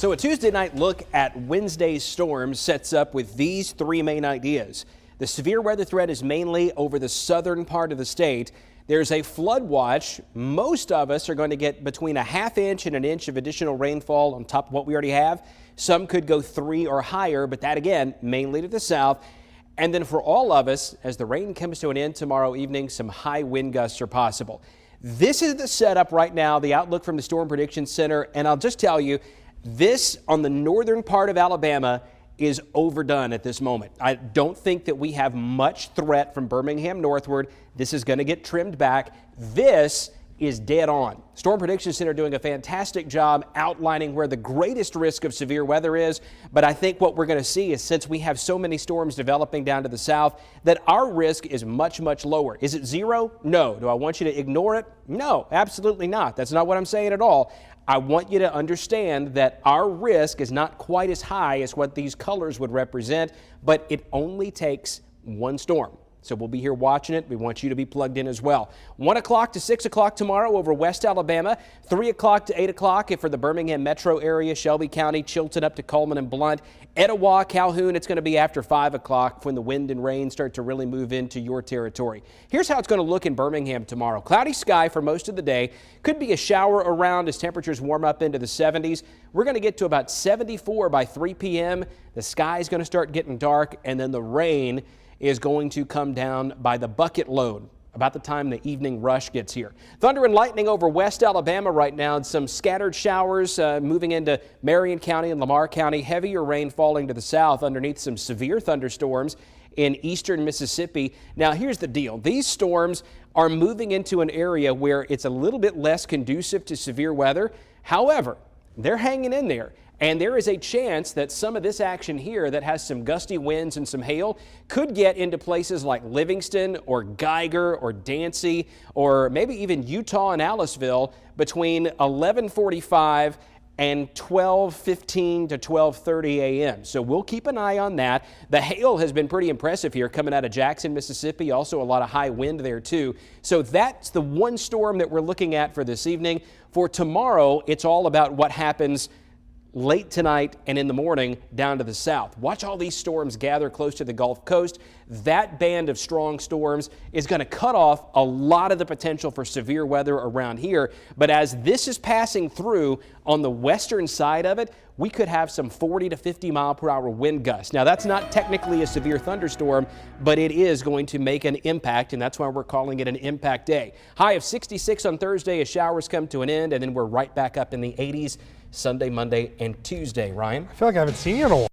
So a Tuesday night look at Wednesday's storms sets up with these three main ideas. The severe weather threat is mainly over the southern part of the state. There's a flood watch. Most of us are going to get between a ½ inch and an inch of additional rainfall on top of what we already have. Some could go 3 or higher, but that again, mainly to the south. And then for all of us, as the rain comes to an end tomorrow evening, some high wind gusts are possible. This is the setup right now, the outlook from the Storm Prediction Center. And I'll just tell you, this on the northern part of Alabama is overdone at this moment. I don't think that we have much threat from Birmingham northward. This is going to get trimmed back. This is dead on. Storm Prediction Center doing a fantastic job outlining where the greatest risk of severe weather is. But I think what we're going to see is, since we have so many storms developing down to the south, that our risk is much, much lower. Is it zero? No. Do I want you to ignore it? No, absolutely not. That's not what I'm saying at all. I want you to understand that our risk is not quite as high as what these colors would represent, but it only takes one storm. So we'll be here watching it. We want you to be plugged in as well. 1 o'clock to 6 o'clock tomorrow over West Alabama. 3 o'clock to 8 o'clock for the Birmingham metro area, Shelby County, Chilton up to Coleman and Blunt. Etowah, Calhoun, it's going to be after 5 o'clock when the wind and rain start to really move into your territory. Here's how it's going to look in Birmingham tomorrow. Cloudy sky for most of the day. Could be a shower around as temperatures warm up into the 70s. We're going to get to about 74 by 3 p.m. The sky is going to start getting dark, and then the rain is going to come down by the bucket load about the time the evening rush gets here. Thunder and lightning over West Alabama right now, and some scattered showers moving into Marion County and Lamar County. Heavier rain falling to the south underneath some severe thunderstorms in eastern Mississippi. Now here's the deal. These storms are moving into an area where it's a little bit less conducive to severe weather. However, they're hanging in there. And there is a chance that some of this action here that has some gusty winds and some hail could get into places like Livingston or Geiger or Dancy or maybe even Utah and Aliceville between 11:45 and 12:15 to 12:30 a.m. So we'll keep an eye on that. The hail has been pretty impressive here coming out of Jackson, Mississippi. Also a lot of high wind there too. So that's the one storm that we're looking at for this evening. For tomorrow, it's all about what happens late tonight and in the morning down to the south. Watch all these storms gather close to the Gulf Coast. That band of strong storms is going to cut off a lot of the potential for severe weather around here. But as this is passing through on the western side of it, we could have some 40 to 50 mile per hour wind gusts. Now that's not technically a severe thunderstorm, but it is going to make an impact, and that's why we're calling it an impact day. High of 66 on Thursday as showers come to an end, and then we're right back up in the 80s Sunday, Monday, and Tuesday. Ryan? I feel like I haven't seen you in a while.